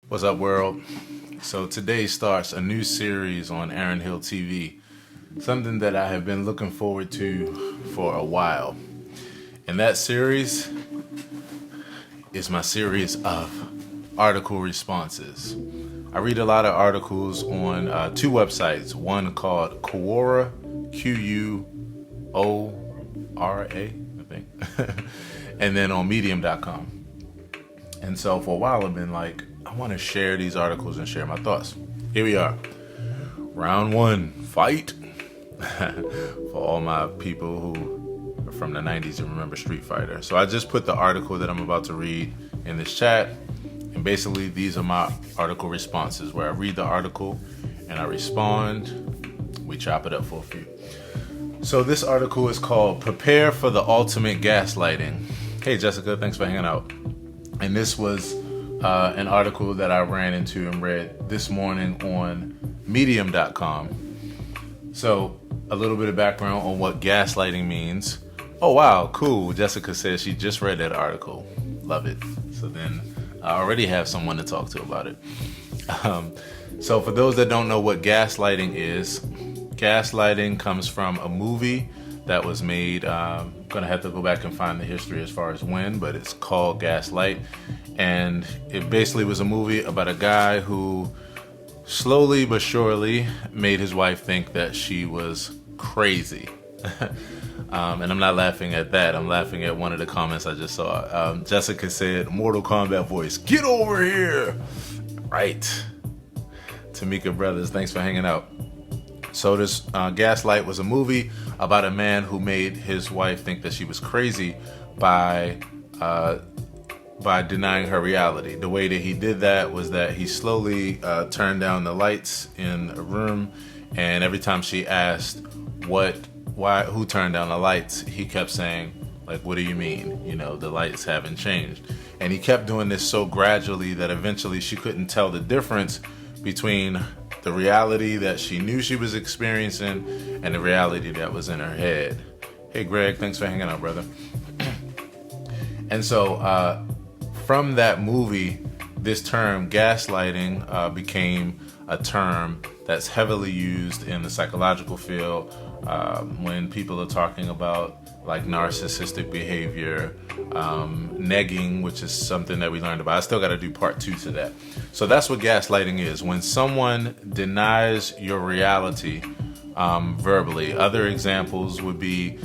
What's up, world? So today starts a new series on Aaron Hill TV, something that I have been looking forward to for a while. And that series is my series of article responses. I read a lot of articles on two websites, one called Quora, Quora, I think, and then on medium.com. And so for a while I've been like, I want to share these articles and share my thoughts. Here we are. Round one, fight. For all my people who are from the 90s and remember Street Fighter. So I just put the article that I'm about to read in this chat. And basically these are my article responses where I read the article and I respond. We chop it up for a few. So this article is called Prepare for the Ultimate Gaslighting. Hey Jessica, thanks for hanging out. And this was an article that I ran into and read this morning on medium.com. So a little bit of background on what gaslighting means. Oh, wow, cool. Jessica says she just read that article. Love it. So then I already have someone to talk to about it. So for those that don't know what gaslighting is, gaslighting comes from a movie that was made. I'm gonna have to go back and find the history as far as when, but it's called Gaslight. And it basically was a movie about a guy who slowly but surely made his wife think that she was crazy. And I'm not laughing at that. I'm laughing at one of the comments I just saw. Jessica said, Mortal Kombat voice, get over here. Right. Tamika Brothers, thanks for hanging out. So this Gaslight was a movie about a man who made his wife think that she was crazy by denying her reality. The way that he did that was that he slowly turned down the lights in a room, and every time she asked who turned down the lights, he kept saying, like, what do you mean? You know, the lights haven't changed. And he kept doing this so gradually that eventually she couldn't tell the difference between the reality that she knew she was experiencing and the reality that was in her head. Hey Greg, thanks for hanging out, brother. And so from that movie, this term gaslighting became a term that's heavily used in the psychological field when people are talking about like narcissistic behavior, negging, which is something that we learned about. I still got to do part 2 to that. So that's what gaslighting is. When someone denies your reality verbally. Other examples would be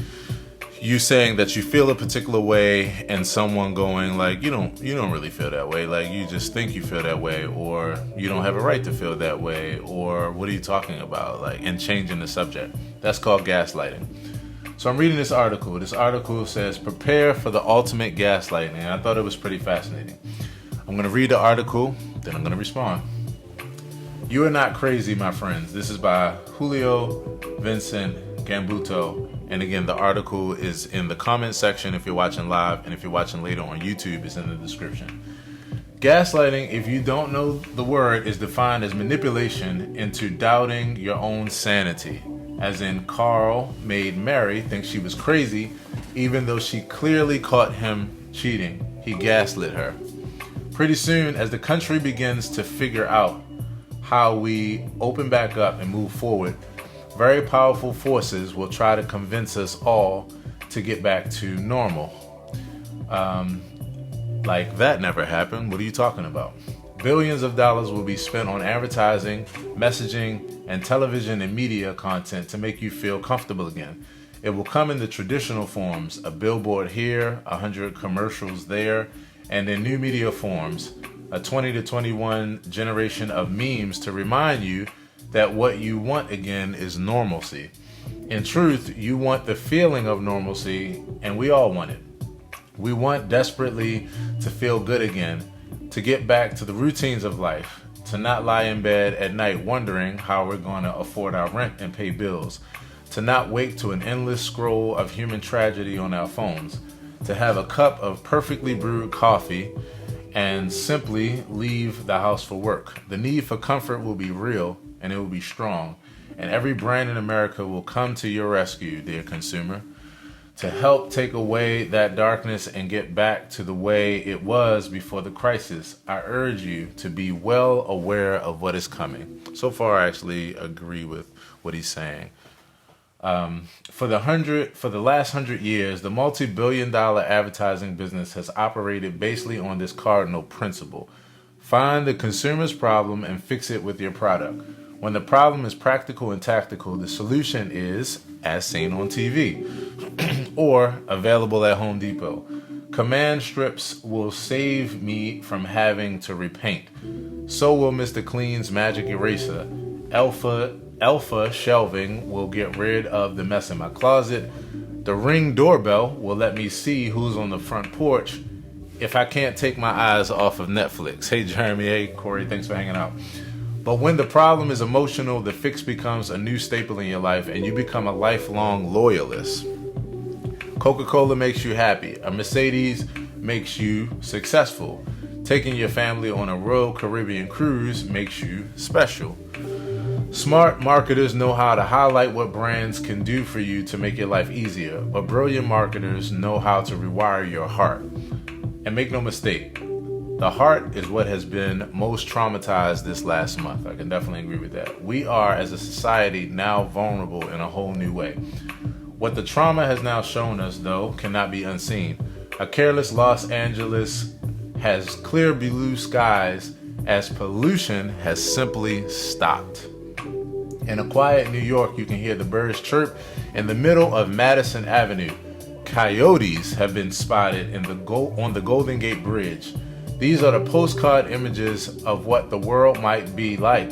you saying that you feel a particular way and someone going like, you don't really feel that way. Like you just think you feel that way, or you don't have a right to feel that way, or what are you talking about? Like, and changing the subject. That's called gaslighting. So I'm reading this article. This article says, prepare for the ultimate gaslighting. And I thought it was pretty fascinating. I'm going to read the article, then I'm going to respond. You are not crazy, my friends. This is by Julio Vincent Gambuto. And again, the article is in the comment section if you're watching live, and if you're watching later on YouTube, it's in the description. Gaslighting, if you don't know the word, is defined as manipulation into doubting your own sanity. As in, Carl made Mary think she was crazy, even though she clearly caught him cheating. He gaslit her. Pretty soon, as the country begins to figure out how we open back up and move forward, very powerful forces will try to convince us all to get back to normal. Like that never happened. What are you talking about? Billions of dollars will be spent on advertising, messaging, and television and media content to make you feel comfortable again. It will come in the traditional forms, a billboard here, 100 commercials there, and in new media forms, a 20 to 21 generation of memes to remind you that what you want again is normalcy. In truth, you want the feeling of normalcy, and we all want it. We want desperately to feel good again, to get back to the routines of life, to not lie in bed at night wondering how we're going to afford our rent and pay bills, to not wake to an endless scroll of human tragedy on our phones, to have a cup of perfectly brewed coffee and simply leave the house for work. The need for comfort will be real, and it will be strong, and every brand in America will come to your rescue, dear consumer. to help take away that darkness and get back to the way it was before the crisis. I urge you to be well aware of what is coming. So far, I actually agree with what he's saying. For the last 100 years, the multi-billion-dollar advertising business has operated basically on this cardinal principle: find the consumer's problem and fix it with your product. When the problem is practical and tactical, the solution is as seen on TV or available at Home Depot. Command strips will save me from having to repaint. So will Mr. Clean's magic eraser. Alpha shelving will get rid of the mess in my closet. The Ring doorbell will let me see who's on the front porch if I can't take my eyes off of Netflix. Hey Jeremy, hey Corey, thanks for hanging out. But when the problem is emotional, the fix becomes a new staple in your life and you become a lifelong loyalist. Coca-Cola makes you happy. A Mercedes makes you successful. Taking your family on a Royal Caribbean cruise makes you special. Smart marketers know how to highlight what brands can do for you to make your life easier, but brilliant marketers know how to rewire your heart. And make no mistake, the heart is what has been most traumatized this last month. I can definitely agree with that. We are, as a society, now vulnerable in a whole new way. What the trauma has now shown us, though, cannot be unseen. A careless Los Angeles has clear blue skies as pollution has simply stopped. In a quiet New York, you can hear the birds chirp in the middle of Madison Avenue. Coyotes have been spotted on the Golden Gate Bridge. These are the postcard images of what the world might be like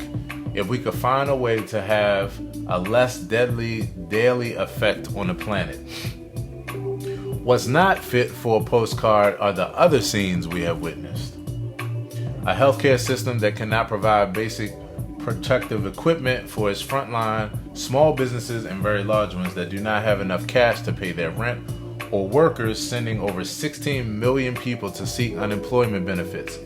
if we could find a way to have a less deadly daily effect on the planet. What's not fit for a postcard are the other scenes we have witnessed. A healthcare system that cannot provide basic protective equipment for its frontline, small businesses and very large ones that do not have enough cash to pay their rent, or workers sending over 16 million people to seek unemployment benefits.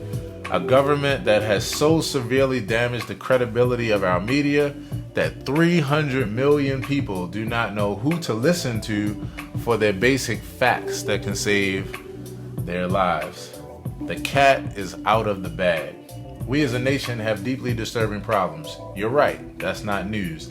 A government that has so severely damaged the credibility of our media that 300 million people do not know who to listen to for their basic facts that can save their lives. The cat is out of the bag. We as a nation have deeply disturbing problems. You're right, that's not news.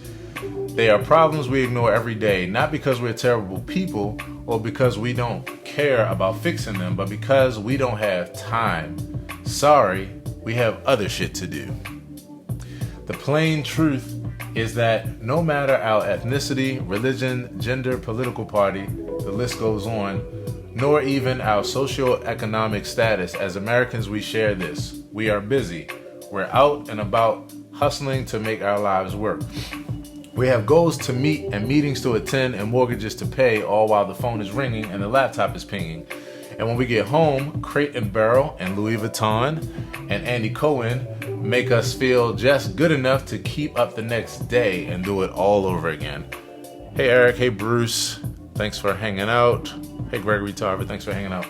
They are problems we ignore every day, not because we're terrible people or because we don't care about fixing them, but because we don't have time. Sorry, we have other shit to do. The plain truth is that no matter our ethnicity, religion, gender, political party, the list goes on, nor even our socioeconomic status, as Americans we share this. We are busy. We're out and about hustling to make our lives work. We have goals to meet and meetings to attend and mortgages to pay, all while the phone is ringing and the laptop is pinging. And when we get home, Crate and Barrel and Louis Vuitton and Andy Cohen make us feel just good enough to keep up the next day and do it all over again. Hey Eric, hey Bruce, thanks for hanging out. Hey Gregory Tarver, thanks for hanging out.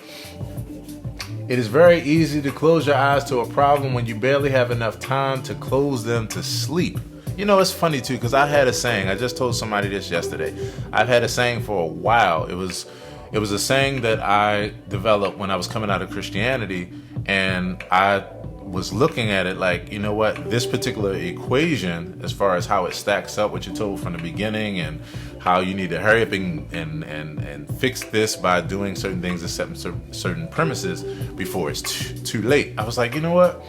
It is very easy to close your eyes to a problem when you barely have enough time to close them to sleep. You know, it's funny too, because I had a saying. I just told somebody this yesterday. I've had a saying for a while. It was a saying that I developed when I was coming out of Christianity, and I was looking at it like, you know what, this particular equation, as far as how it stacks up, what you're told from the beginning, and how you need to hurry up and fix this by doing certain things and setting certain premises before it's too late. I was like, you know what,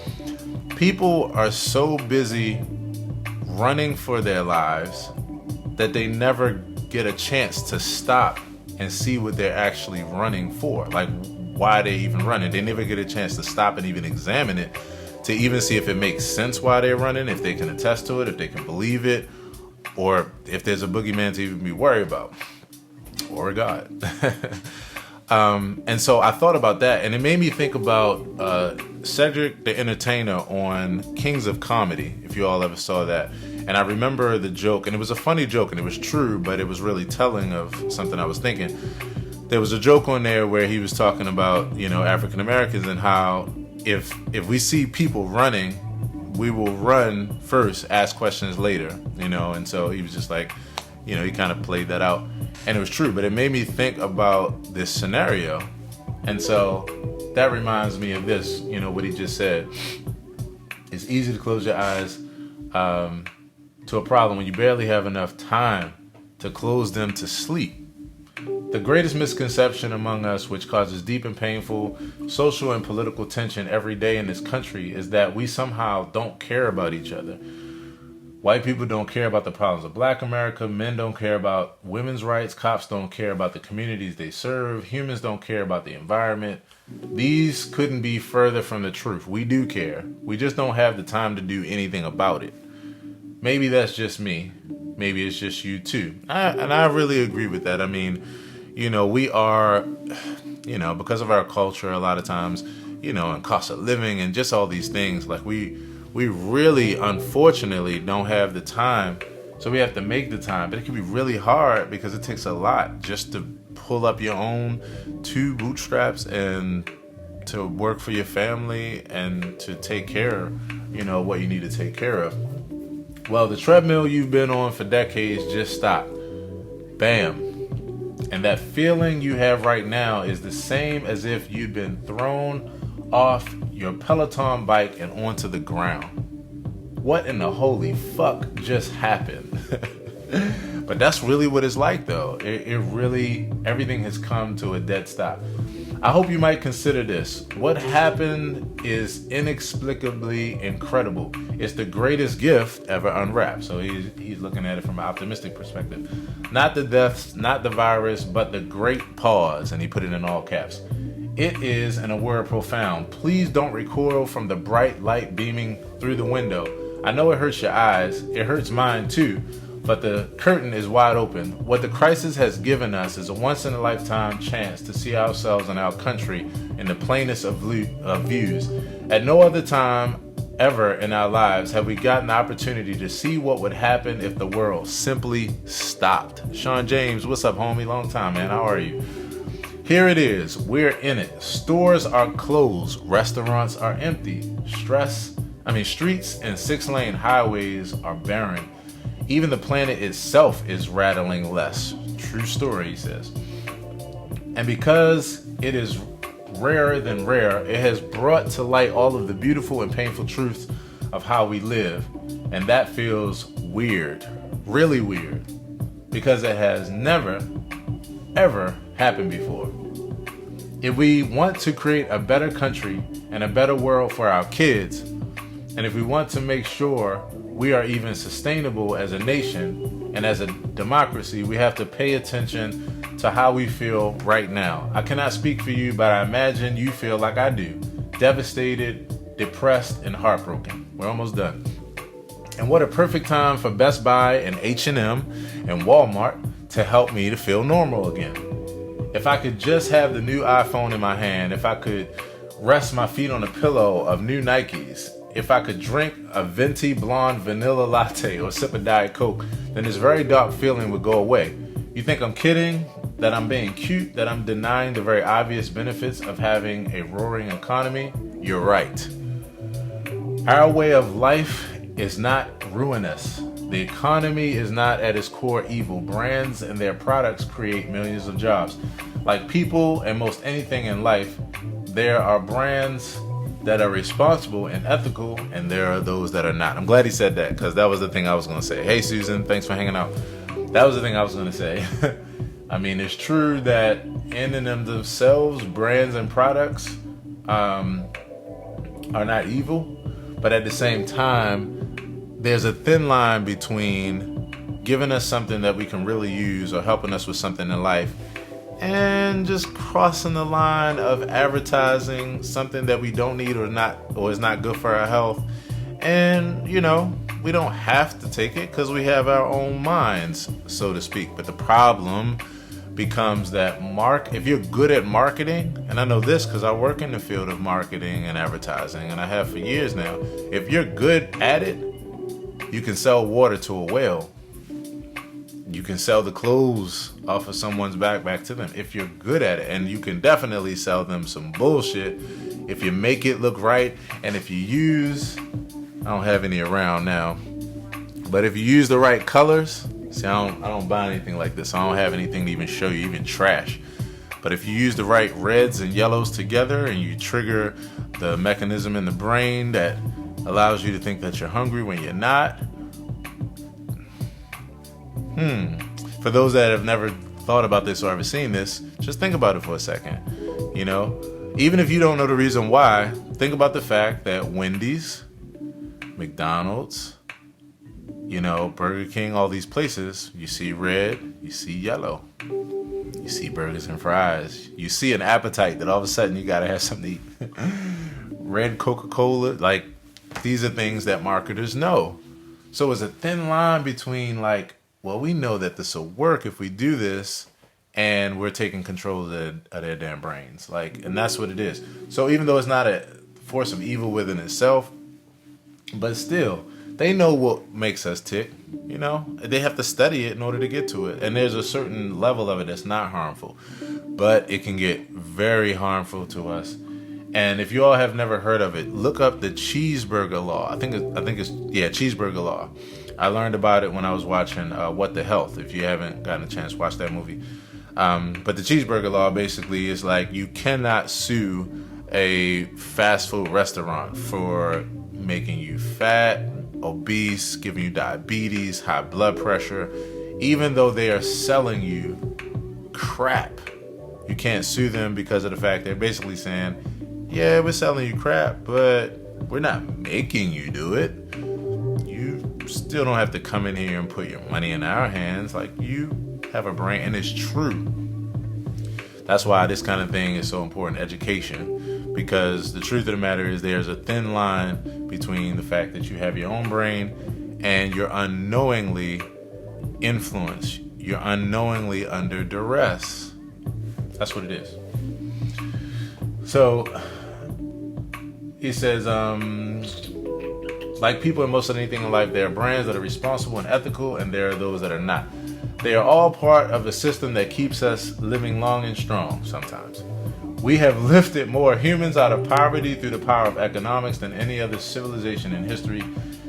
people are so busy running for their lives that they never get a chance to stop and see what they're actually running for, like why they even running. They never get a chance to stop and even examine it, to even see if it makes sense why they're running, if they can attest to it, if they can believe it, or if there's a boogeyman to even be worried about, or a God. And so I thought about that, and it made me think about Cedric the Entertainer on Kings of Comedy, if you all ever saw that. And I remember the joke, and it was a funny joke, and it was true, but it was really telling of something I was thinking. There was a joke on there where he was talking about, you know, African Americans and how if we see people running, we will run first, ask questions later, you know. And so he was just like, he kind of played that out, and it was true. But it made me think about this scenario, and so that reminds me of this. What he just said. It's easy to close your eyes to a problem when you barely have enough time to close them to sleep. The greatest misconception among us, which causes deep and painful social and political tension every day in this country, is that we somehow don't care about each other. White people don't care about the problems of Black America. Men don't care about women's rights. Cops don't care about the communities they serve. Humans don't care about the environment. These couldn't be further from the truth. We do care. We just don't have the time to do anything about it. Maybe that's just me. Maybe it's just you too. And I really agree with that. I mean, we are, because of our culture, a lot of times, and cost of living and just all these things, like we really, unfortunately, don't have the time. So we have to make the time. But it can be really hard because it takes a lot just to pull up your own 2 bootstraps and to work for your family and to take care of, what you need to take care of. Well, the treadmill you've been on for decades just stopped. Bam. And that feeling you have right now is the same as if you'd been thrown off your Peloton bike and onto the ground. What in the holy fuck just happened? But that's really what it's like, though. It really, everything has come to a dead stop. I hope you might consider this. What happened is inexplicably incredible. It's the greatest gift ever unwrapped. So he's looking at it from an optimistic perspective. Not the deaths, not the virus, but the great pause. And he put it in all caps. It is, in a word, profound. Please don't recoil from the bright light beaming through the window. I know it hurts your eyes. It hurts mine too. But the curtain is wide open. What the crisis has given us is a once-in-a-lifetime chance to see ourselves and our country in the plainest of views. At no other time ever in our lives have we gotten the opportunity to see what would happen if the world simply stopped. Sean James, what's up, homie? Long time, man. How are you? Here it is. We're in it. Stores are closed. Restaurants are empty. Streets and 6-lane highways are barren. Even the planet itself is rattling less. True story, he says. And because it is rarer than rare, it has brought to light all of the beautiful and painful truths of how we live. And that feels weird, really weird, because it has never, ever happened before. If we want to create a better country and a better world for our kids, and if we want to make sure we are even sustainable as a nation and as a democracy, we have to pay attention to how we feel right now. I cannot speak for you, but I imagine you feel like I do. Devastated, depressed, and heartbroken. We're almost done. And what a perfect time for Best Buy and H&M and Walmart to help me to feel normal again. If I could just have the new iPhone in my hand, if I could rest my feet on a pillow of new Nikes, if I could drink a venti blonde vanilla latte or sip a Diet Coke, then this very dark feeling would go away. You think I'm kidding? That I'm being cute? That I'm denying the very obvious benefits of having a roaring economy? You're right. Our way of life is not ruinous. The economy is not at its core evil. Brands and their products create millions of jobs. Like people and most anything in life, there are brands that are responsible and ethical, and there are those that are not. I'm glad he said that, because that was the thing I was going to say. Hey, Susan, thanks for hanging out. That was the thing I was going to say. I mean, it's true that in and of themselves, brands and products are not evil, but at the same time, there's a thin line between giving us something that we can really use or helping us with something in life and just crossing the line of advertising something that we don't need or is not good for our health. And, we don't have to take it because we have our own minds, so to speak. But the problem becomes that if you're good at marketing, and I know this because I work in the field of marketing and advertising, and I have for years now, if you're good at it, you can sell water to a whale. You can sell the clothes off of someone's back to them if you're good at it. And you can definitely sell them some bullshit if you make it look right. And if you use, I don't have any around now, but if you use the right colors, See, I don't buy anything like this. I don't have anything to even show you, even trash. But if you use the right reds and yellows together and you trigger the mechanism in the brain that allows you to think that you're hungry when you're not. For those that have never thought about this or ever seen this, just think about it for a second. You know, even if you don't know the reason why, think about the fact that Wendy's, McDonald's, you know, Burger King, all these places, you see red, you see yellow. You see burgers and fries. You see an appetite that all of a sudden you gotta have something to eat. Red Coca-Cola, like, these are things that marketers know. So it's a thin line between like, well, we know that this will work if we do this, and we're taking control of their damn brains. Like, and that's what it is. So even though it's not a force of evil within itself, but still, they know what makes us tick. You know, they have to study it in order to get to it. And there's a certain level of it that's not harmful, but it can get very harmful to us. And if you all have never heard of it, look up the cheeseburger law. I think it's cheeseburger law. I learned about it when I was watching What the Health. If you haven't gotten a chance, watch that movie. But the cheeseburger law basically is like, you cannot sue a fast food restaurant for making you fat, obese, giving you diabetes, high blood pressure, even though they are selling you crap. You can't sue them because of the fact they're basically saying, yeah, we're selling you crap, but we're not making you do it. You still don't have to come in here and put your money in our hands. Like, you have a brain, and it's true. That's why this kind of thing is so important, education, because the truth of the matter is there's a thin line between the fact that you have your own brain and you're unknowingly influenced. You're unknowingly under duress. That's what it is. So he says, like people in most of anything in life, there are brands that are responsible and ethical, and there are those that are not. They are all part of a system that keeps us living long and strong sometimes. We have lifted more humans out of poverty through the power of economics than any other civilization in history.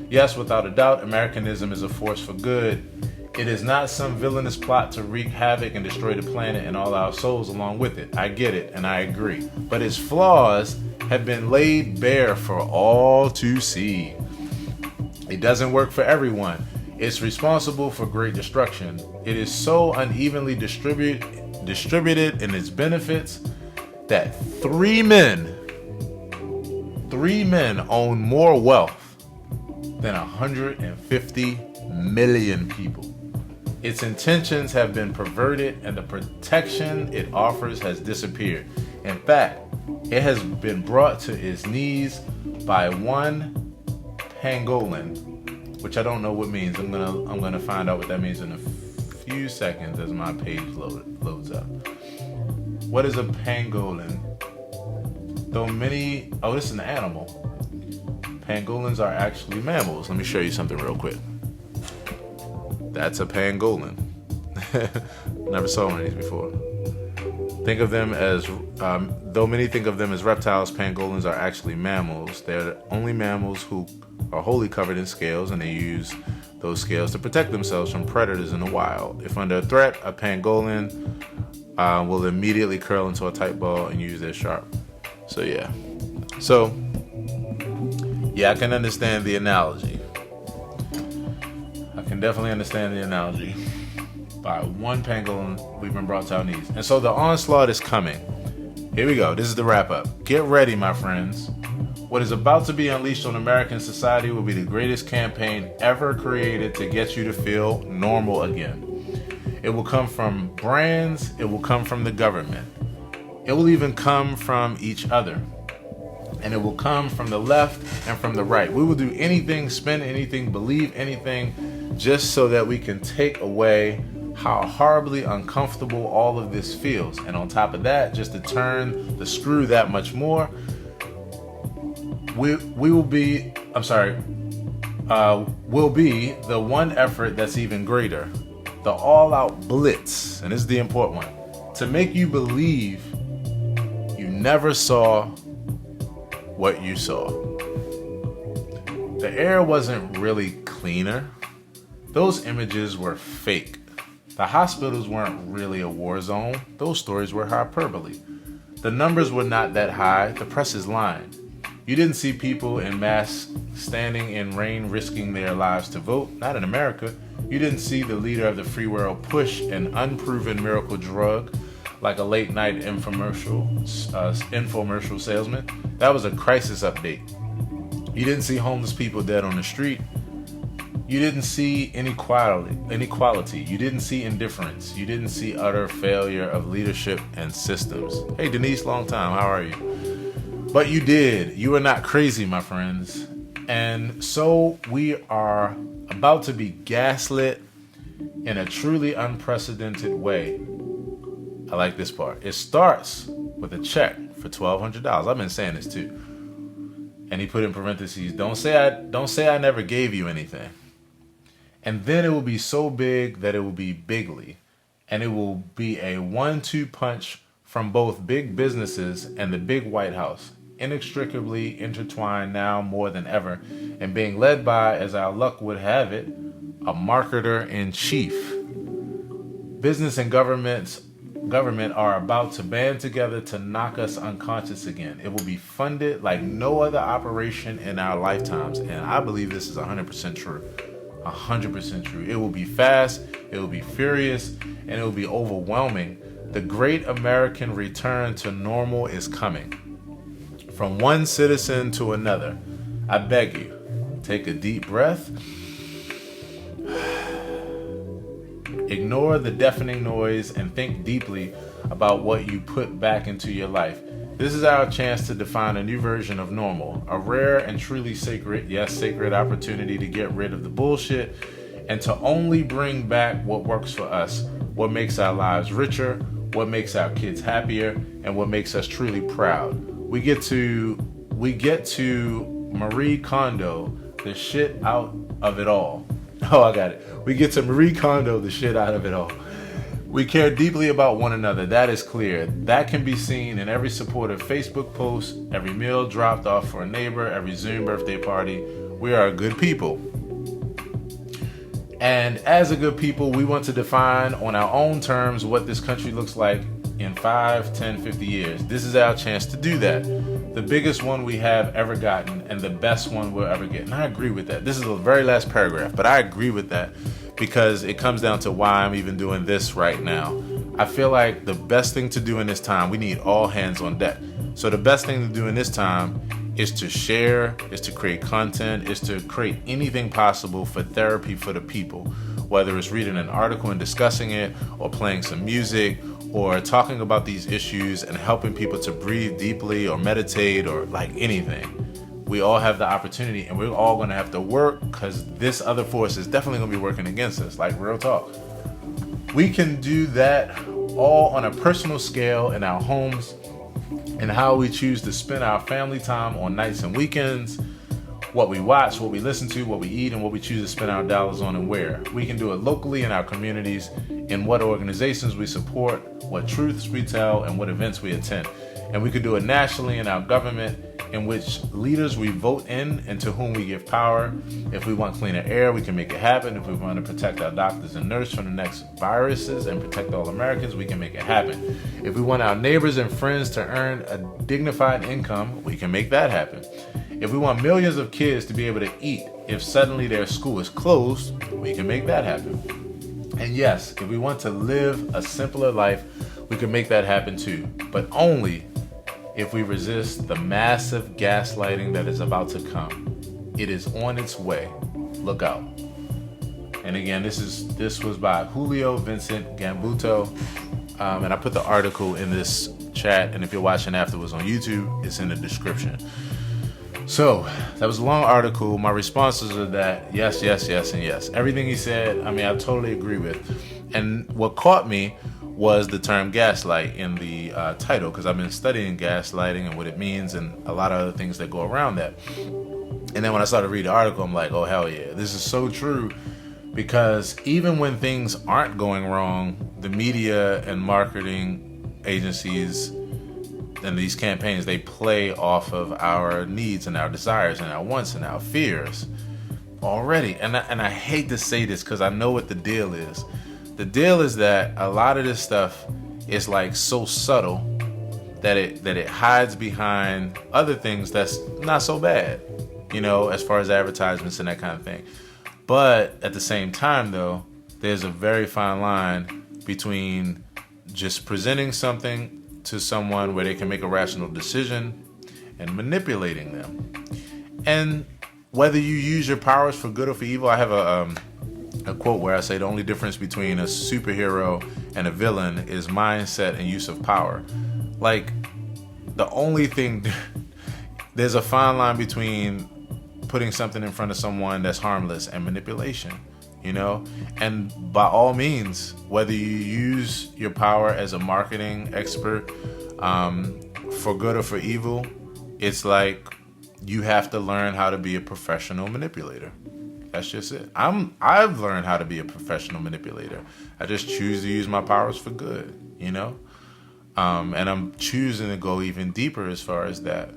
Yes, without a doubt, Americanism is a force for good. It is not some villainous plot to wreak havoc and destroy the planet and all our souls along with it. I get it, and I agree. But its flaws have been laid bare for all to see. It doesn't work for everyone. It's responsible for great destruction. It is so unevenly distributed in its benefits that three men own more wealth than 150 million people. Its intentions have been perverted, and the protection it offers has disappeared. In fact, it has been brought to its knees by one pangolin, which I don't know what means. I'm gonna find out what that means in a few seconds as my page loads up. What is a pangolin? This is an animal. Pangolins are actually mammals. Let me show you something real quick. That's a pangolin. Never saw one of these before. Think of them as, though many think of them as reptiles, pangolins are actually mammals. They're the only mammals who are wholly covered in scales, and they use those scales to protect themselves from predators in the wild. If under a threat, a pangolin will immediately curl into a tight ball and use their sharp. I can understand the analogy. I can definitely understand the analogy. By one pangolin, we've been brought to our knees. And so the onslaught is coming. Here we go. This is the wrap up. Get ready, my friends. What is about to be unleashed on American society will be the greatest campaign ever created to get you to feel normal again. It will come from brands. It will come from the government. It will even come from each other. And it will come from the left and from the right. We will do anything, spend anything, believe anything, just so that we can take away how horribly uncomfortable all of this feels. And on top of that, just to turn the screw that much more, we'll be the one effort that's even greater. The all-out blitz, and this is the important one, to make you believe you never saw what you saw. The air wasn't really cleaner those images were fake. The hospitals weren't really a war zone. Those stories were hyperbole. The numbers were not that high. The press is lying. You didn't see people in mass standing in rain risking their lives to vote. Not in America. You didn't see the leader of the free world push an unproven miracle drug like a late night infomercial salesman. That was a crisis update. You didn't see homeless people dead on the street. You didn't see inequality. You didn't see indifference. You didn't see utter failure of leadership and systems. Hey, Denise, long time. How are you? But you did. You are not crazy, my friends. And so we are about to be gaslit in a truly unprecedented way. I like this part. It starts with a check for $1,200. I've been saying this too. And he put in parentheses, don't say I never gave you anything. And then it will be so big that it will be bigly. And it will be a 1-2 punch from both big businesses and the big White House, inextricably intertwined now more than ever, and being led by, as our luck would have it, a marketer in chief. Business and government are about to band together to knock us unconscious again. It will be funded like no other operation in our lifetimes. And I believe this is 100% true. 100% true. It will be fast, it will be furious, and it will be overwhelming. The great American return to normal is coming. From one citizen to another, I beg you, take a deep breath. Ignore the deafening noise and think deeply about what you put back into your life. This is our chance to define a new version of normal, a rare and truly sacred, yes, sacred opportunity to get rid of the bullshit and to only bring back what works for us, what makes our lives richer, what makes our kids happier, and what makes us truly proud. We get to Marie Kondo the shit out of it all. Oh, I got it. We get to Marie Kondo the shit out of it all. We care deeply about one another. That is clear. That can be seen in every supportive Facebook post, every meal dropped off for a neighbor, every Zoom birthday party. We are a good people. And as a good people, we want to define on our own terms what this country looks like in 5, 10, 50 years. This is our chance to do that. The biggest one we have ever gotten and the best one we'll ever get. And I agree with that. This is the very last paragraph, but I agree with that because it comes down to why I'm even doing this right now. I feel like the best thing to do in this time, we need all hands on deck. So the best thing to do in this time is to share, is to create content, is to create anything possible for therapy for the people. Whether it's reading an article and discussing it, or playing some music, or talking about these issues and helping people to breathe deeply or meditate or like anything. We all have the opportunity and we're all gonna have to work because this other force is definitely gonna be working against us, like real talk. We can do that all on a personal scale in our homes and how we choose to spend our family time on nights and weekends, what we watch, what we listen to, what we eat, and what we choose to spend our dollars on and where. We can do it locally in our communities, in what organizations we support, what truths we tell, and what events we attend. And we could do it nationally in our government, in which leaders we vote in and to whom we give power. If we want cleaner air, we can make it happen. If we want to protect our doctors and nurses from the next viruses and protect all Americans, we can make it happen. If we want our neighbors and friends to earn a dignified income, we can make that happen. If we want millions of kids to be able to eat if suddenly their school is closed, we can make that happen. And yes, if we want to live a simpler life, we can make that happen too, but only if we resist the massive gaslighting that is about to come. It is on its way. Look out. And again, this was by Julio Vincent Gambuto, and I put the article in this chat, and if you're watching afterwards on YouTube, it's in the description. So that was a long article. My responses are that yes, yes, yes, and yes. Everything he said, I mean, I totally agree with. And what caught me was the term gaslight in the title, because I've been studying gaslighting and what it means and a lot of other things that go around that. And then when I started to read the article, I'm like, oh, hell yeah, this is so true. Because even when things aren't going wrong, the media and marketing agencies and these campaigns, they play off of our needs and our desires and our wants and our fears. already. And I hate to say this because I know what the deal is. The deal is that a lot of this stuff is like so subtle that it hides behind other things that's not so bad, as far as advertisements and that kind of thing. But at the same time, though, there's a very fine line between just presenting something to someone where they can make a rational decision and manipulating them. And whether you use your powers for good or for evil, I have a quote where I say the only difference between a superhero and a villain is mindset and use of power. Like, the only thing, there's a fine line between putting something in front of someone that's harmless and manipulation, and by all means, whether you use your power as a marketing expert for good or for evil, it's like you have to learn how to be a professional manipulator. That's just it. I've learned how to be a professional manipulator. I just choose to use my powers for good, and I'm choosing to go even deeper as far as that.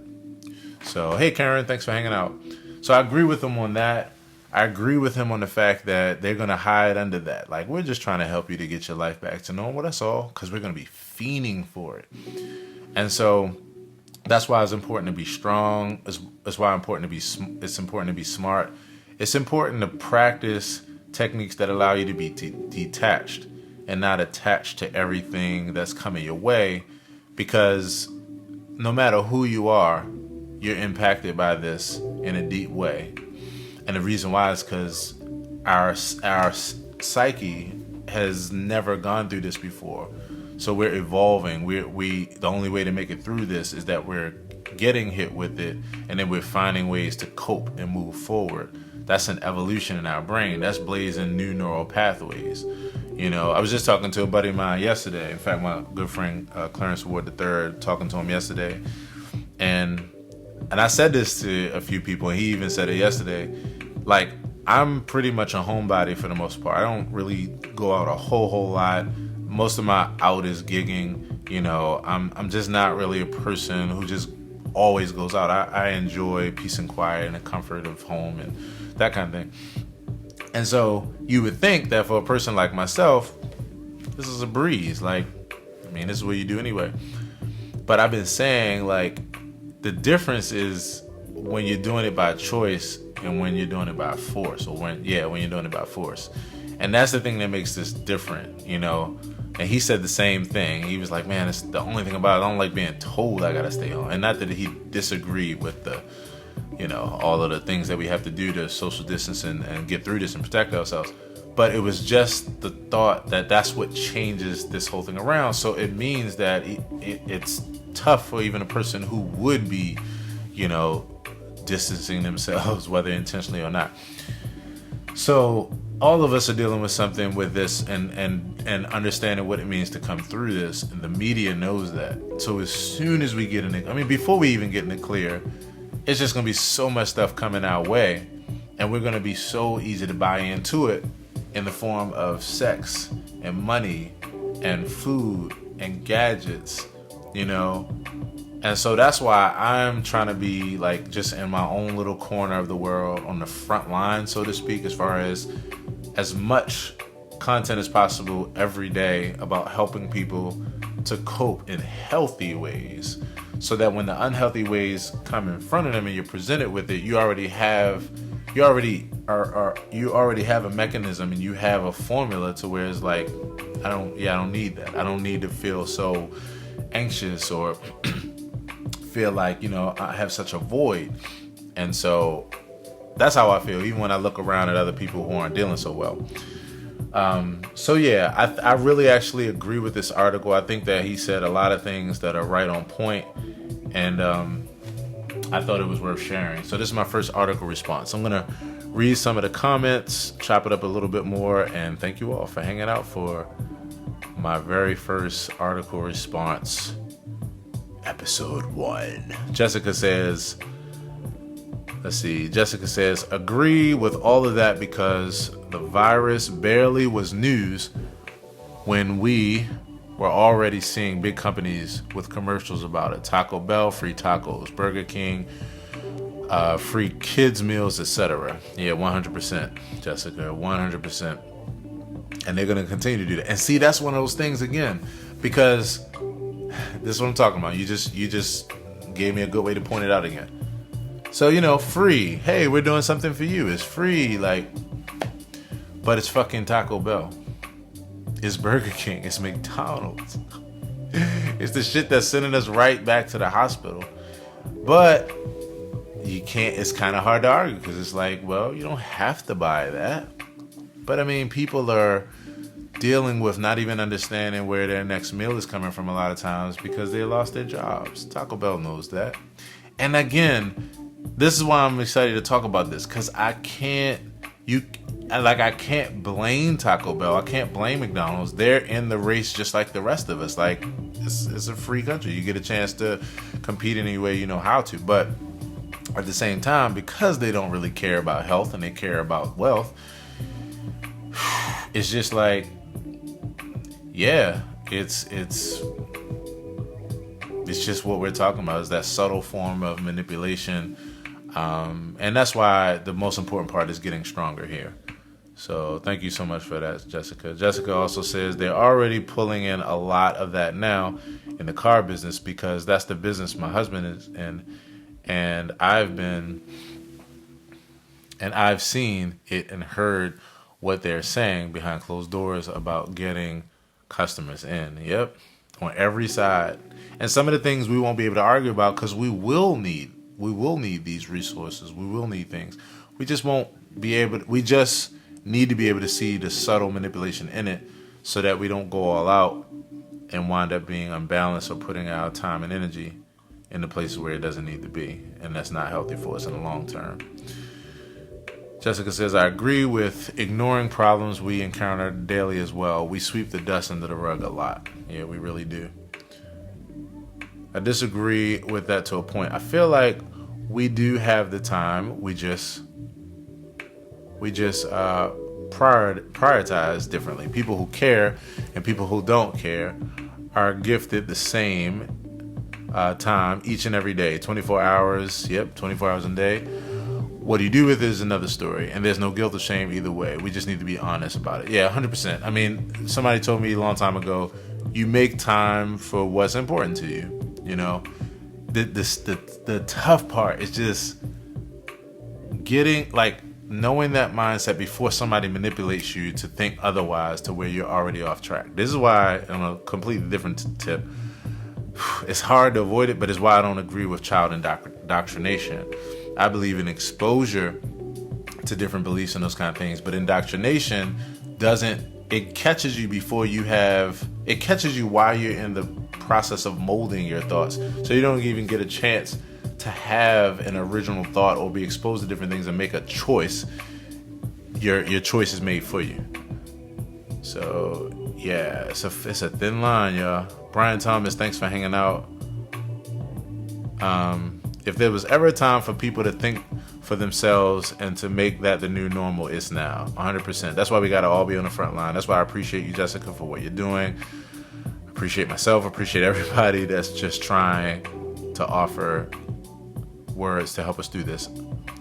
So, hey, Karen, thanks for hanging out. So I agree with him on that. I agree with him on the fact that they're going to hide under that. Like, we're just trying to help you to get your life back to normal. That's all, because we're going to be fiending for it. And so that's why it's important to be strong. It's why it's important to be smart. It's important to practice techniques that allow you to be detached and not attached to everything that's coming your way, because no matter who you are, you're impacted by this in a deep way. And the reason why is because our psyche has never gone through this before. So we're evolving. The only way to make it through this is that we're getting hit with it, and then we're finding ways to cope and move forward. That's an evolution in our brain. That's blazing new neural pathways. I was just talking to a buddy of mine yesterday. In fact, my good friend Clarence Ward III, talking to him yesterday, and I said this to a few people, and he even said it yesterday. Like, I'm pretty much a homebody for the most part. I don't really go out a whole lot. Most of my out is gigging. I'm just not really a person who just always goes out. I enjoy peace and quiet and the comfort of home and that kind of thing. And so you would think that for a person like myself, this is a breeze. Like, this is what you do anyway. But I've been saying, like, the difference is when you're doing it by choice and when you're doing it by force, when you're doing it by force. And that's the thing that makes this different, And he said the same thing. He was like, man, it's the only thing about it. I don't like being told I got to stay home. And not that he disagreed with the, all of the things that we have to do to social distance and get through this and protect ourselves. But it was just the thought that that's what changes this whole thing around. So it means that it's tough for even a person who would be, distancing themselves, whether intentionally or not. So all of us are dealing with something with this and understanding what it means to come through this. And the media knows that. So as soon as we get in it, before we even get in the clear, it's just going to be so much stuff coming our way. And we're going to be so easy to buy into it in the form of sex and money and food and gadgets, And so that's why I'm trying to be like just in my own little corner of the world on the front line, so to speak, as far as much content as possible every day about helping people to cope in healthy ways, so that when the unhealthy ways come in front of them and you're presented with it, you already have a mechanism and you have a formula to where it's like, I don't need that. I don't need to feel so anxious or feel like, I have such a void. And so that's how I feel, even when I look around at other people who aren't dealing so well. I really actually agree with this article. I think that he said a lot of things that are right on point, and I thought it was worth sharing. So this is my first article response. I'm going to read some of the comments, chop it up a little bit more, and thank you all for hanging out for my very first article response, episode 1. Jessica says, agree with all of that because the virus barely was news when we were already seeing big companies with commercials about it. Taco Bell, free tacos. Burger King, free kids meals, etc. Yeah, 100%, Jessica, 100%. And they're going to continue to do that. And see, that's one of those things again, because this is what I'm talking about. You just gave me a good way to point it out again. So, free. Hey, we're doing something for you. It's free, but it's fucking Taco Bell. It's Burger King. It's McDonald's. It's the shit that's sending us right back to the hospital. But you can't, it's kind of hard to argue, because it's like, well, you don't have to buy that. But I mean, people are dealing with not even understanding where their next meal is coming from a lot of times, because they lost their jobs. Taco Bell knows that. And again, this is why I'm excited to talk about this, because I can't blame Taco Bell. I can't blame McDonald's. They're in the race just like the rest of us. Like, it's a free country. You get a chance to compete any way you know how to. But at the same time, because they don't really care about health and they care about wealth, it's just like, yeah, it's just what we're talking about, is that subtle form of manipulation. And that's why the most important part is getting stronger here. So thank you so much for that, Jessica. Jessica also says they're already pulling in a lot of that now in the car business, because that's the business my husband is in. And I've seen it and heard what they're saying behind closed doors about getting customers in. Yep. On every side. And some of the things we won't be able to argue about, because we will need these resources. We will need things. We just need to be able to see the subtle manipulation in it, so that we don't go all out and wind up being unbalanced or putting our time and energy in the places where it doesn't need to be. And that's not healthy for us in the long term. Jessica says, I agree with ignoring problems we encounter daily as well. We sweep the dust under the rug a lot. Yeah, we really do. I disagree with that to a point. I feel like we do have the time. We just prioritize differently. People who care and people who don't care are gifted the same time each and every day. 24 hours. Yep, 24 hours a day. What you do with it is another story, and there's no guilt or shame either way. We just need to be honest about it. Yeah, 100%. I mean, somebody told me a long time ago, you make time for what's important to you. The tough part is just getting, knowing that mindset before somebody manipulates you to think otherwise, to where you're already off track. This is why, on a completely different tip, it's hard to avoid it, but it's why I don't agree with child indoctrination. I believe in exposure to different beliefs and those kind of things, but indoctrination it catches you it catches you while you're in the process of molding your thoughts. So you don't even get a chance to have an original thought or be exposed to different things and make a choice. Your choice is made for you. So yeah, it's a thin line, y'all. Brian Thomas, thanks for hanging out. If there was ever a time for people to think for themselves and to make that the new normal, it's now. 100%. That's why we got to all be on the front line. That's why I appreciate you, Jessica, for what you're doing. I appreciate myself. I appreciate everybody that's just trying to offer words to help us do this.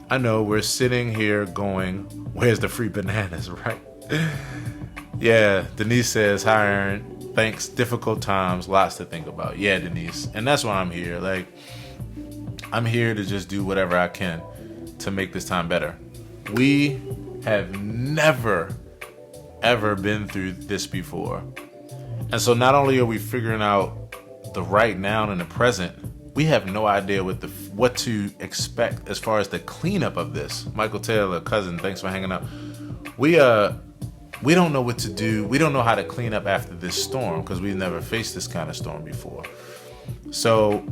I know we're sitting here going, where's the free bananas, right? Yeah, Denise says, hi, Aaron. Thanks. Difficult times, lots to think about. Yeah, Denise. And that's why I'm here. I'm here to just do whatever I can to make this time better. We have never, ever been through this before. And so not only are we figuring out the right now and the present, we have no idea what to expect as far as the cleanup of this. Michael Taylor, cousin, thanks for hanging out. We don't know what to do. We don't know how to clean up after this storm, because we've never faced this kind of storm before. So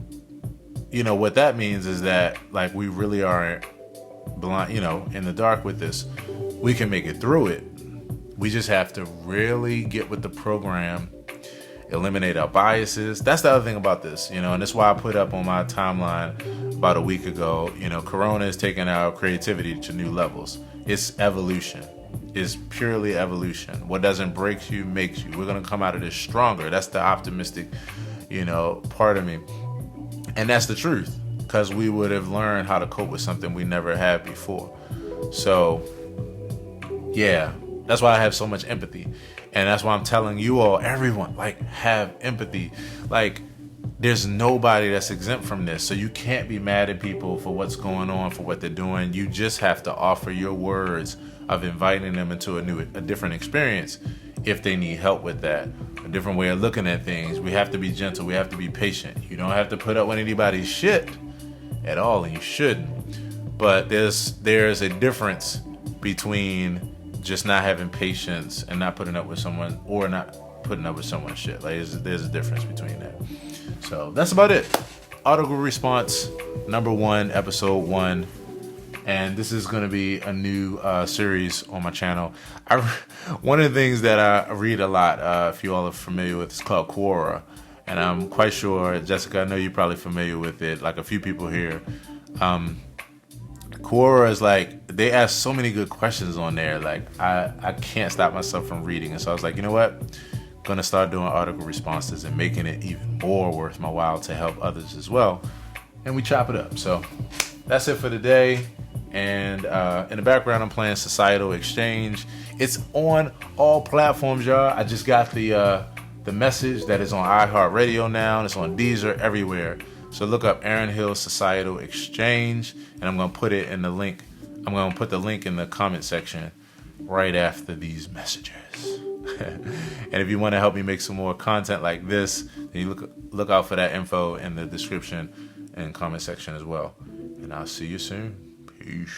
what that means is that we really are blind, in the dark with this. We can make it through it. We just have to really get with the program, eliminate our biases. That's the other thing about this, and that's why I put up on my timeline about a week ago, Corona is taking our creativity to new levels. It's evolution. It's purely evolution. What doesn't break you makes you. We're going to come out of this stronger. That's the optimistic, part of me. And that's the truth. because we would have learned how to cope with something we never had before. So yeah, that's why I have so much empathy. And that's why I'm telling you all, everyone, like, have empathy. Like, there's nobody that's exempt from this. So you can't be mad at people for what's going on, for what they're doing. You just have to offer your words of inviting them into a different experience if they need help with that. A different way of looking at things. We have to be gentle. We have to be patient. You don't have to put up with anybody's shit at all, and you shouldn't. But there's a difference between just not having patience and not putting up with someone, or not putting up with someone's shit. Like, there's a difference between that. So that's about it. Audible response number 1, episode 1. And this is going to be a new series on my channel. One of the things that I read a lot, if you all are familiar with, is called Quora. And I'm quite sure, Jessica, I know you're probably familiar with it, like a few people here. Quora is like, they ask so many good questions on there. Like, I can't stop myself from reading. And so I was like, you know what? Gonna start doing article responses and making it even more worth my while to help others as well. And we chop it up. So that's it for today. And in the background, I'm playing Societal Exchange. It's on all platforms, y'all. I just got the message that is on iHeartRadio now. And it's on Deezer, everywhere. So look up Aaron Hill Societal Exchange, and I'm gonna put it in the link. I'm gonna put the link in the comment section right after these messages. And if you want to help me make some more content like this, then you look out for that info in the description and comment section as well. And I'll see you soon. Peace.